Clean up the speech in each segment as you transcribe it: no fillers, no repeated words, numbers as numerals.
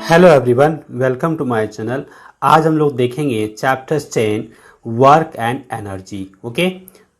Hello everyone, welcome to my channel. आज हम लोग देखेंगे chapter 10 work and energy. Okay,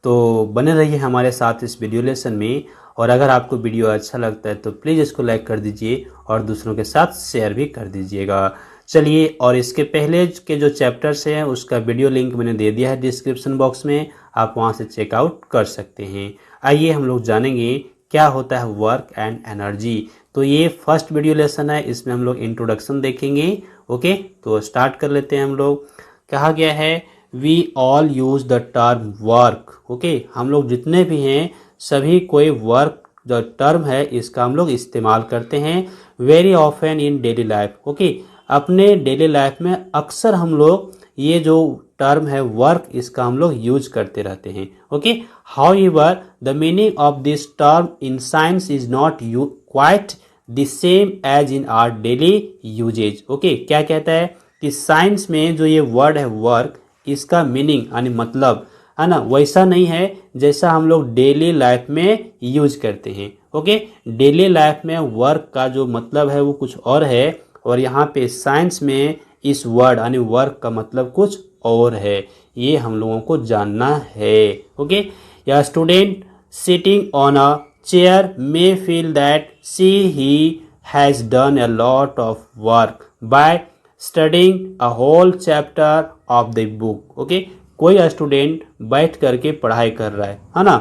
तो बने रहिए हमारे साथ इस वीडियो लेसन में। और अगर आपको वीडियो अच्छा लगता है तो प्लीज़ इसको लाइक कर दीजिए और दूसरों के साथ शेयर भी कर दीजिएगा। चलिए, और इसके पहले के जो चैप्टर्स हैं उसका वीडियो लिंक मैंने दे दिया है डिस्क्रिप्शन बॉक्स में, आप वहाँ से चेकआउट कर सकते हैं। आइए हम लोग जानेंगे क्या होता है वर्क एंड एनर्जी। तो ये फर्स्ट वीडियो लेसन है, इसमें हम लोग इंट्रोडक्शन देखेंगे। ओके, तो स्टार्ट कर लेते हैं हम लोग। कहा गया है we all use the term work. Okay, हम लोग जितने भी हैं सभी कोई वर्क जो टर्म है इसका हम लोग इस्तेमाल करते हैं very often in daily life. Okay, अपने डेली लाइफ में अक्सर हम लोग ये जो टर्म है वर्क इसका हम लोग यूज करते रहते हैं। Okay, however the meaning of this term in science is not you quite the same as in our daily usages. Okay, क्या कहता है कि साइंस में जो ये वर्ड है वर्क, इसका मीनिंग यानी मतलब है ना वैसा नहीं है जैसा हम लोग डेली लाइफ में यूज करते हैं। ओके, डेली लाइफ में वर्क का जो मतलब है वो कुछ और है, और यहाँ पे साइंस में इस वर्ड यानी वर्क का मतलब कुछ और है। ये हम लोगों को जानना है। ओके, या student sitting on a chair may feel that he has done a lot of work by studying a whole chapter of the book. Okay, कोई स्टूडेंट बैठ करके पढ़ाई कर रहा है ना,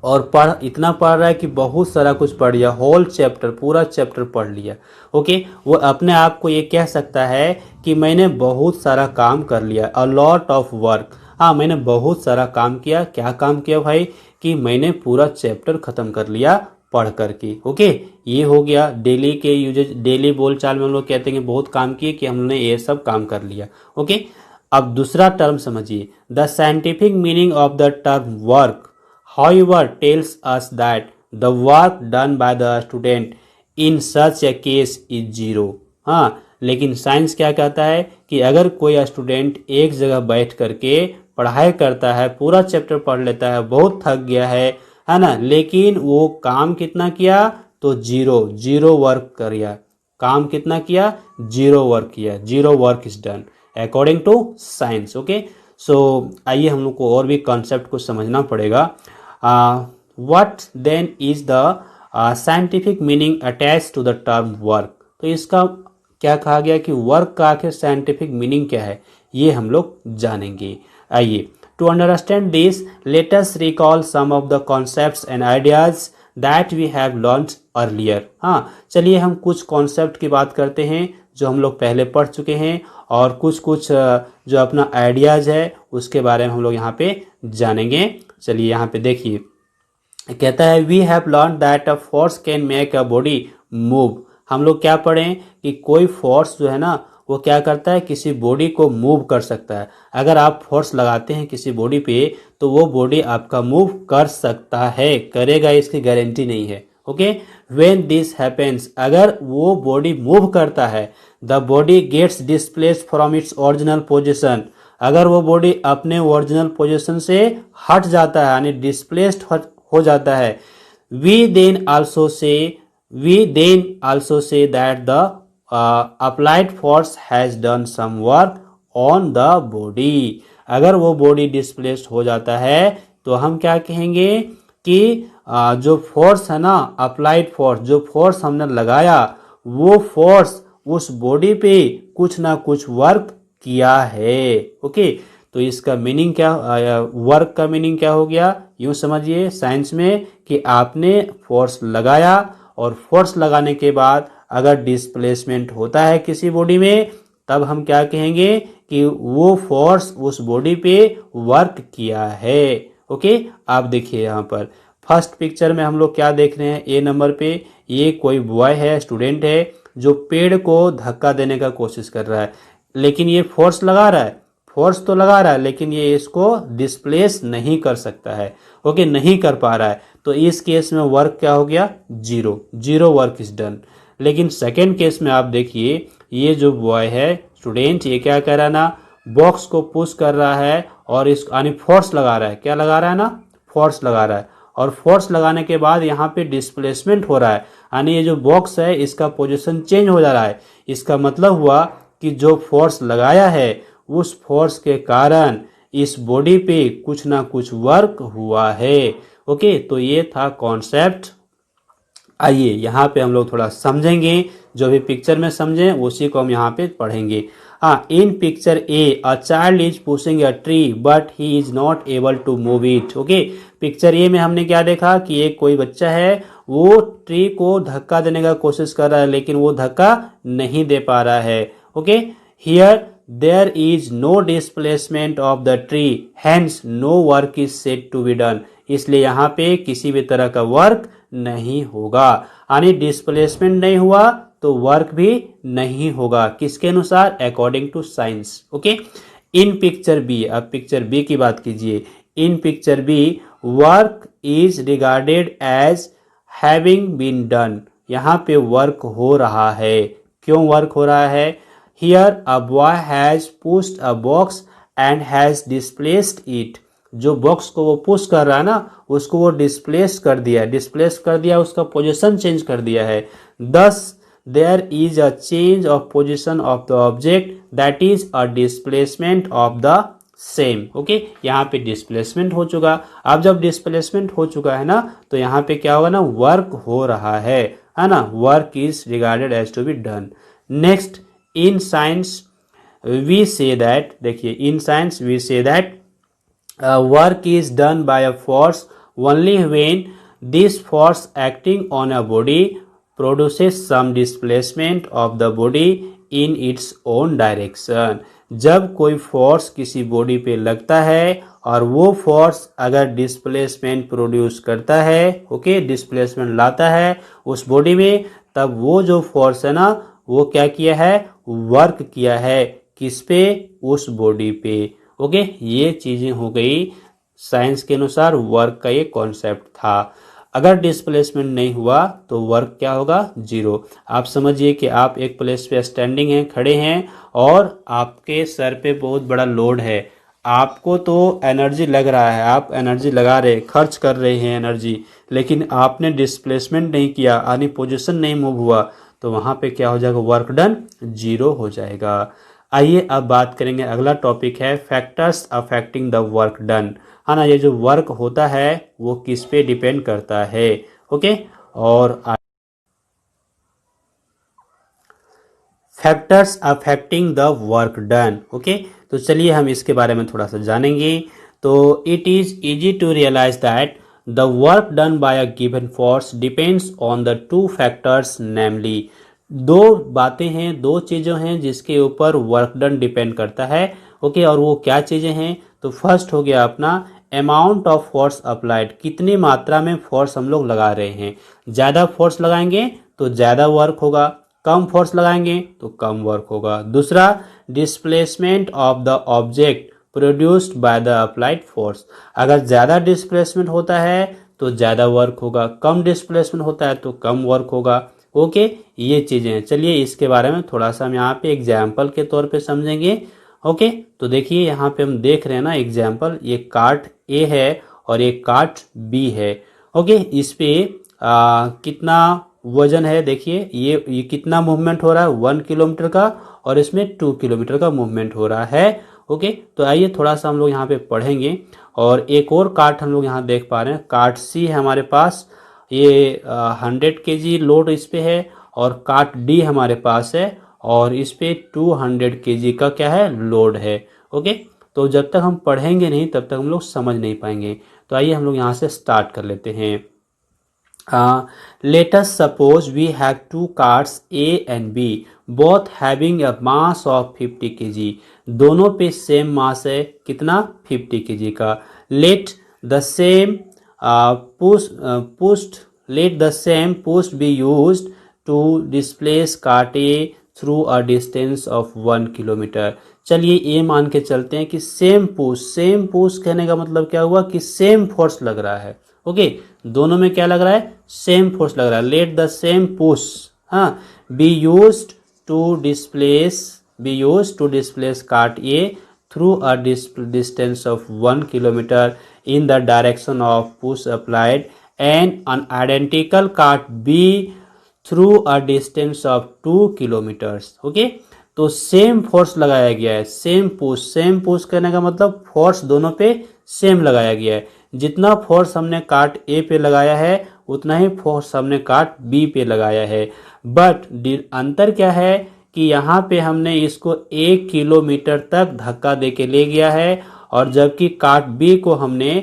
और इतना पढ़ रहा है कि बहुत सारा कुछ पढ़ लिया, होल चैप्टर पूरा चैप्टर पढ़ लिया। ओके, वो अपने आप को ये कह सकता है कि मैंने बहुत सारा काम कर लिया, अ लॉट ऑफ वर्क। हाँ, मैंने बहुत सारा काम किया। क्या काम किया भाई? कि मैंने पूरा चैप्टर खत्म कर लिया पढ़ करके। ओके, ये हो गया डेली के यूजेज, डेली बोलचाल में हम लोग कहते हैं कि बहुत काम किए, कि हमने ये सब काम कर लिया। ओके, अब दूसरा टर्म समझिए, the scientific meaning of the term work however tells us that the work done by the student in such a case is zero। हाँ, लेकिन साइंस क्या कहता है कि अगर कोई स्टूडेंट एक जगह बैठ करके पढ़ाई करता है, पूरा चैप्टर पढ़ लेता है, बहुत थक गया है ना, लेकिन वो काम कितना किया? तो जीरो वर्क किया। काम कितना किया? जीरो वर्क किया। Zero work is done according to science. Okay, so आइए हम लोग को और भी कॉन्सेप्ट को समझना पड़ेगा। What then is the scientific meaning attached to the term work? तो इसका क्या कहा गया कि वर्क का आखिर साइंटिफिक मीनिंग क्या है, ये हम लोग जानेंगे। आइए, to understand this let us recall some of the concepts and ideas that we have learned earlier। हाँ, चलिए हम कुछ कॉन्सेप्ट की बात करते हैं जो हम लोग पहले पढ़ चुके हैं, और कुछ जो अपना आइडियाज है उसके बारे में हम लोग यहाँ पे जानेंगे। चलिए यहाँ पे देखिए, कहता है we have learn that a force can make a body move. हम लोग क्या पढ़ें कि कोई फोर्स जो है ना वो क्या करता है, किसी बॉडी को मूव कर सकता है। अगर आप फोर्स लगाते हैं किसी बॉडी पे तो वो बॉडी आपका मूव कर सकता है, करेगा इसकी गारंटी नहीं है। ओके, व्हेन दिस हैपेंस, अगर वो बॉडी मूव करता है, the body gets displaced from its original position. अगर वो बॉडी अपने ओरिजिनल पोजीशन से हट जाता है यानी डिस्प्लेस्ड हो जाता है, we then also say that the applied force has done some work on the body. अगर वो बॉडी डिस्प्लेस्ड हो जाता है तो हम क्या कहेंगे कि जो फोर्स है ना, अप्लाइड फोर्स, जो फोर्स हमने लगाया वो फोर्स उस बॉडी पे कुछ ना कुछ वर्क किया है। ओके, तो इसका मीनिंग क्या, वर्क का मीनिंग क्या हो गया? यूं समझिए साइंस में कि आपने फोर्स लगाया, और फोर्स लगाने के बाद अगर डिस्प्लेसमेंट होता है किसी बॉडी में, तब हम क्या कहेंगे कि वो फोर्स उस बॉडी पे वर्क किया है। ओके, आप देखिए यहाँ पर फर्स्ट पिक्चर में हम लोग क्या देख रहे हैं, ए नंबर पे ये कोई बॉय है, स्टूडेंट है, जो पेड़ को धक्का देने का कोशिश कर रहा है, लेकिन ये फोर्स लगा रहा है, फोर्स तो लगा रहा है लेकिन ये इसको डिस्प्लेस नहीं कर सकता है। ओके, नहीं कर पा रहा है, तो इस केस में वर्क क्या हो गया? Zero work is done. लेकिन सेकेंड केस में आप देखिए, ये जो बॉय है स्टूडेंट, ये क्या कर रहा है ना, बॉक्स को पुश कर रहा है और इस यानी फोर्स लगा रहा है। क्या लगा रहा है ना? फोर्स लगा रहा है, और फोर्स लगाने के बाद यहाँ पे डिस्प्लेसमेंट हो रहा है, यानी ये जो बॉक्स है इसका पोजीशन चेंज हो जा रहा है। इसका मतलब हुआ कि जो फोर्स लगाया है उस फोर्स के कारण इस बॉडी पे कुछ ना कुछ वर्क हुआ है। ओके, तो ये था कॉन्सेप्ट। आइए यहाँ पे हम लोग थोड़ा समझेंगे, जो भी पिक्चर में समझें उसी को हम यहाँ पे पढ़ेंगे। In picture A a child is pushing a tree but he is not able to move it. Okay, picture A में हमने क्या देखा कि एक कोई बच्चा है, वो ट्री को धक्का देने का कोशिश कर रहा है लेकिन वो धक्का नहीं दे पा रहा है। Okay, here there is no displacement of the tree hence no work is said to be done. इसलिए यहाँ पे किसी भी तरह का वर्क नहीं होगा, यानी डिस्प्लेसमेंट नहीं हुआ तो वर्क भी नहीं होगा। किसके अनुसार? According to science. Okay, in picture B, अब पिक्चर बी की बात कीजिए। In picture B work is regarded as having been done. यहाँ पे वर्क हो रहा है। क्यों वर्क हो रहा है? Here a boy has pushed a box and has displaced it. जो बॉक्स को वो पुश कर रहा है ना, उसको वो डिस्प्लेस कर दिया है। डिस्प्लेस कर दिया, उसका पोजीशन चेंज कर दिया है। Thus there is a change of position of the object that is a displacement of the same. Okay, यहाँ पे डिस्प्लेसमेंट हो चुका। अब जब डिस्प्लेसमेंट हो चुका है ना, तो यहाँ पे क्या होगा ना, वर्क हो रहा है ना। Work is regarded as to be done. Next, in science we say that, देखिए in science we say that work is done by a force only when this force acting on a body produces some displacement of the body in its own direction। जब कोई force किसी body पे लगता है और वो force अगर displacement produce करता है, ओके, डिस्प्लेसमेंट लाता है उस बॉडी में, तब वो जो फोर्स है ना, वो क्या किया है? वर्क किया है। किस पे? उस बॉडी पे। ओके, ये चीजें हो गई साइंस के अनुसार वर्क का ये कॉन्सेप्ट था। अगर डिस्प्लेसमेंट नहीं हुआ तो वर्क क्या होगा? जीरो। आप समझिए कि आप एक प्लेस पे स्टैंडिंग हैं, खड़े हैं, और आपके सर पे बहुत बड़ा लोड है। आपको तो एनर्जी लग रहा है, आप एनर्जी लगा रहे, खर्च कर रहे हैं एनर्जी, लेकिन आपने डिस्प्लेसमेंट नहीं किया, यानी पोजीशन नहीं मूव हुआ, तो वहां पे क्या हो जाएगा? वर्क डन जीरो हो जाएगा। आइए अब बात करेंगे, अगला टॉपिक है factors affecting the work done. है ना, ये जो वर्क होता है वो किस पे डिपेंड करता है? ओके, और factors affecting the work done. Okay, तो चलिए हम इसके बारे में थोड़ा सा जानेंगे। तो it is easy to realise that the work done by a given force depends on the two factors, namely, दो बातें हैं, दो चीजें हैं जिसके ऊपर वर्क डन डिपेंड करता है। ओके, और वो क्या चीजें हैं? तो फर्स्ट हो गया अपना अमाउंट ऑफ फोर्स अप्लाइड, कितनी मात्रा में फोर्स हम लोग लगा रहे हैं। ज्यादा फोर्स लगाएंगे तो ज्यादा वर्क होगा, कम फोर्स लगाएंगे तो कम वर्क होगा। दूसरा, displacement of the object produced by the applied force, अगर ज्यादा डिस्प्लेसमेंट होता है तो ज्यादा वर्क होगा, कम डिस्प्लेसमेंट होता है तो कम वर्क होगा। ओके, ये चीजें हैं। चलिए इसके बारे में थोड़ा सा हम यहाँ पे एग्जाम्पल के तौर पे समझेंगे। ओके, तो देखिए यहाँ पे हम देख रहे हैं ना एग्जाम्पल, ये कार्ट ए है और एक कार्ट बी है। ओके, इस पे कितना वजन है? देखिए ये कितना मूवमेंट हो रहा है? 1 किलोमीटर का, और इसमें 2 किलोमीटर का मूवमेंट हो रहा है। ओके, तो आइए थोड़ा सा हम लोग यहाँ पे पढ़ेंगे। और एक और कार्ट हम लोग यहाँ देख पा रहे हैं, कार्ट सी है हमारे पास, ये 100 kg लोड इस पे है, और कार्ट डी हमारे पास है और इस पे 200 kg का क्या है? लोड है। ओके, तो जब तक हम पढ़ेंगे नहीं तब तक हम लोग समझ नहीं पाएंगे। तो आइए हम लोग यहाँ से स्टार्ट कर लेते हैं। Let us suppose we have two carts A and B, both having a mass of 50 kg. दोनों पे सेम मास है, कितना? 50 kg का। Let the same push be used to displace cart A through a distance of 1 kilometer. चलिए ये मान के चलते हैं कि सेम पुश कहने का मतलब क्या हुआ कि सेम फोर्स लग रहा है। ओके, दोनों में क्या लग रहा है? सेम फोर्स लग रहा है। Let the same push be used to displace cart A through a distance of 1 kilometre. in the direction of push applied and an identical cart B through a distance of 2 kilometers. Okay, तो same force लगाया गया है, same push करने का मतलब force दोनों पे same लगाया गया है। जितना फोर्स हमने कार्ट ए पे लगाया है उतना ही फोर्स हमने कार्ट बी पे लगाया है, बट अंतर क्या है कि यहाँ पे हमने इसको 1 किलोमीटर तक धक्का देके ले गया है और जबकि कार्ट बी को हमने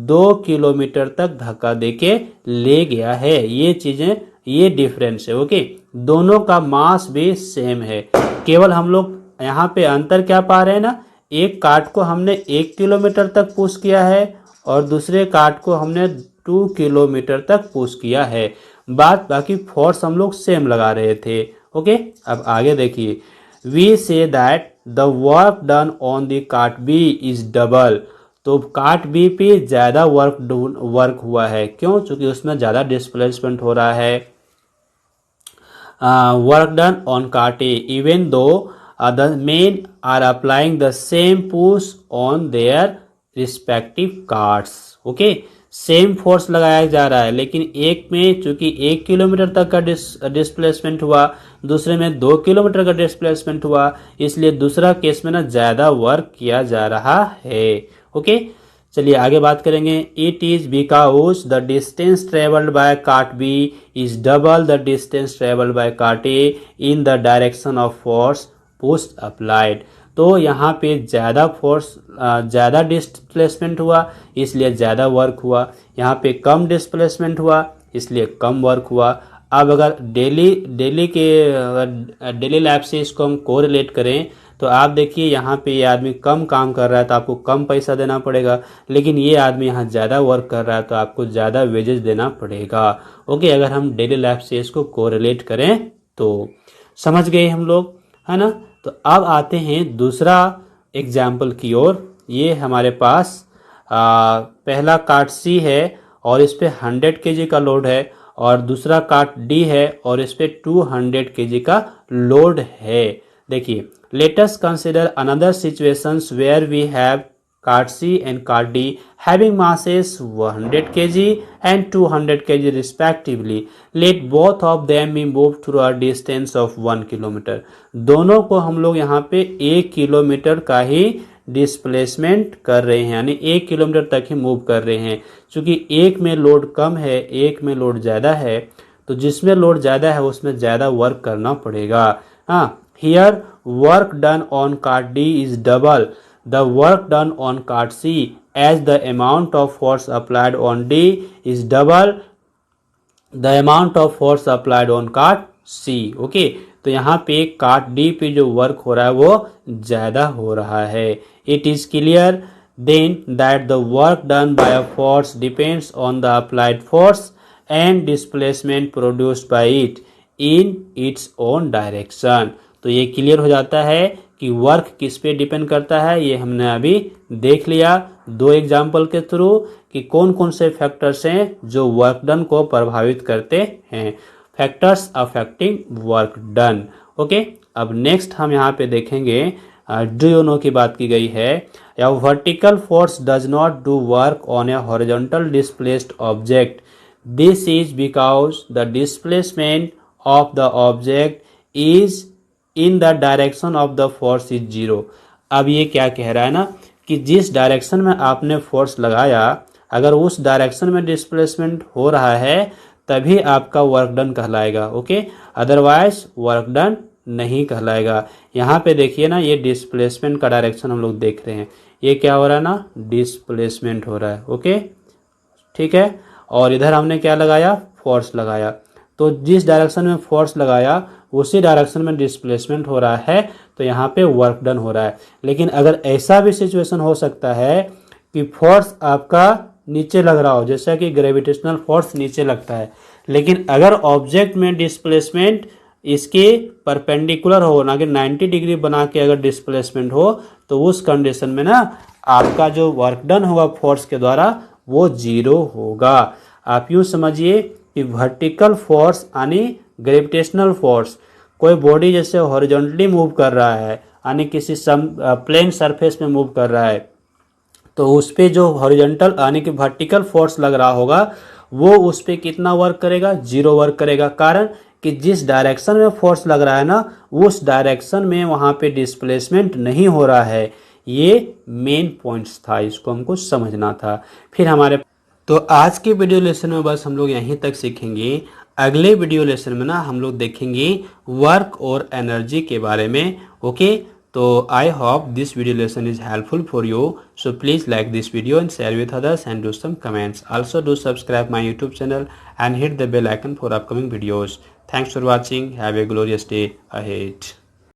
2 किलोमीटर तक धक्का देके ले गया है। ये चीजें, ये डिफरेंस है। ओके, दोनों का मास भी सेम है, केवल हम लोग यहाँ पे अंतर क्या पा रहे हैं ना, एक कार्ट को हमने 1 किलोमीटर तक पुश किया है और दूसरे कार्ट को हमने 2 किलोमीटर तक पुश किया है। बाकी फोर्स हम लोग सेम लगा रहे थे। ओके, अब आगे देखिए, we say that the work done on the cart B is double. तो कार्ट बी पे ज्यादा वर्क हुआ है, क्यों? क्योंकि उसमें ज्यादा डिस्प्लेसमेंट हो रहा है। Work done on cart A even though the men are applying the same push on their respective carts. Okay, same force लगाया जा रहा है, लेकिन एक में चूंकि 1 किलोमीटर तक का डिस्प्लेसमेंट हुआ, दूसरे में 2 किलोमीटर का डिस्प्लेसमेंट हुआ, इसलिए दूसरा केस में ना ज्यादा वर्क किया जा रहा है। ओके, चलिए आगे बात करेंगे। It is because the distance travelled by cart B is double the distance travelled by cart A in the direction of force push applied. तो यहाँ पे ज़्यादा फोर्स, ज़्यादा डिस्प्लेसमेंट हुआ इसलिए ज़्यादा वर्क हुआ, यहाँ पे कम डिस्प्लेसमेंट हुआ इसलिए कम वर्क हुआ। अब अगर डेली लाइफ से इसको हम कोरिलेट करें तो आप देखिए यहाँ पे ये आदमी कम काम कर रहा है तो आपको कम पैसा देना पड़ेगा, लेकिन ये आदमी यहाँ ज़्यादा वर्क कर रहा है तो आपको ज़्यादा वेजेस देना पड़ेगा। ओके, अगर हम डेली लाइफ से इसको कोरिलेट करें तो समझ गए हम लोग, है ना। तो अब आते हैं दूसरा एग्जाम्पल की ओर। ये हमारे पास पहला कार्ट सी है और इस पे 100 kg का लोड है और दूसरा कार्ट डी है और इस पे 200 kg का लोड है। देखिए, let us consider another situations where we have cart C and cart D having masses 100 kg and 200 kg respectively. Let both of them be moved through a distance of 1 kilometer. दोनों को हम लोग यहाँ पे 1 kilometre का ही displacement कर रहे हैं, यानी 1 किलोमीटर तक ही मूव कर रहे हैं। क्योंकि एक में लोड कम है, एक में लोड ज़्यादा है, तो जिसमें लोड ज़्यादा है उसमें ज़्यादा वर्क करना पड़ेगा। हाँ, here work done on cart D is double the work done on cart C as the amount of force applied on D is double the amount of force applied on cart C. Okay, तो यहाँ पे cart D पे जो work हो रहा है वो ज़्यादा हो रहा है। It is clear then that the work done by a force depends on the applied force and displacement produced by it in its own direction. तो ये क्लियर हो जाता है कि वर्क किस पे डिपेंड करता है। ये हमने अभी देख लिया 2 एग्जाम्पल के थ्रू कि कौन कौन से फैक्टर्स हैं जो वर्क डन को प्रभावित करते हैं, factors affecting work done. Okay, अब नेक्स्ट हम यहाँ पे देखेंगे डू यू नो की बात की गई है। या vertical force does not do work on A horizontal displaced object, this is because the displacement of the object is in the direction of the force is zero. अब ये क्या कह रहा है ना कि जिस डायरेक्शन में आपने फोर्स लगाया, अगर उस डायरेक्शन में डिस्प्लेसमेंट हो रहा है तभी आपका वर्क डन कहलाएगा। ओके, अदरवाइज वर्क डन नहीं कहलाएगा। यहाँ पे देखिए ना, ये डिस्प्लेसमेंट का डायरेक्शन हम लोग देख रहे हैं, ये क्या हो रहा है ना, डिस्प्लेसमेंट हो रहा है। ओके, ठीक है, और इधर हमने क्या लगाया, फोर्स लगाया। तो जिस डायरेक्शन में फोर्स लगाया उसी डायरेक्शन में डिस्प्लेसमेंट हो रहा है, तो यहाँ पे वर्क डन हो रहा है। लेकिन अगर ऐसा भी सिचुएशन हो सकता है कि फोर्स आपका नीचे लग रहा हो, जैसा कि ग्रेविटेशनल फोर्स नीचे लगता है, लेकिन अगर ऑब्जेक्ट में डिस्प्लेसमेंट इसके परपेंडिकुलर हो ना, कि 90 डिग्री बना के अगर डिस्प्लेसमेंट हो, तो उस कंडीशन में ना आपका जो वर्क डन होगा फोर्स के द्वारा वो जीरो होगा। आप यूँ समझिए कि वर्टिकल फोर्स यानी ग्रेविटेशनल फोर्स, कोई बॉडी जैसे हॉरिजॉन्टली मूव कर रहा है यानी किसी प्लेन सरफेस में मूव कर रहा है, तो उस पर जो हॉरिजॉन्टल यानी कि वर्टिकल फोर्स लग रहा होगा वो उस पर कितना वर्क करेगा, 0 वर्क करेगा। कारण कि जिस डायरेक्शन में फोर्स लग रहा है ना उस डायरेक्शन में वहाँ पे डिस्प्लेसमेंट नहीं हो रहा है। ये मेन पॉइंट्स था, इसको हमको समझना था। फिर हमारे तो आज के वीडियो लेसन में बस हम लोग यहीं तक सीखेंगे। अगले वीडियो लेसन में ना हम लोग देखेंगे वर्क और एनर्जी के बारे में। ओके, तो I hope this video lesson is helpful for you, so please like this video and share with others and do some comments. Also do subscribe my YouTube channel and hit the bell icon for upcoming videos. Thanks for watching. Have a glorious day ahead.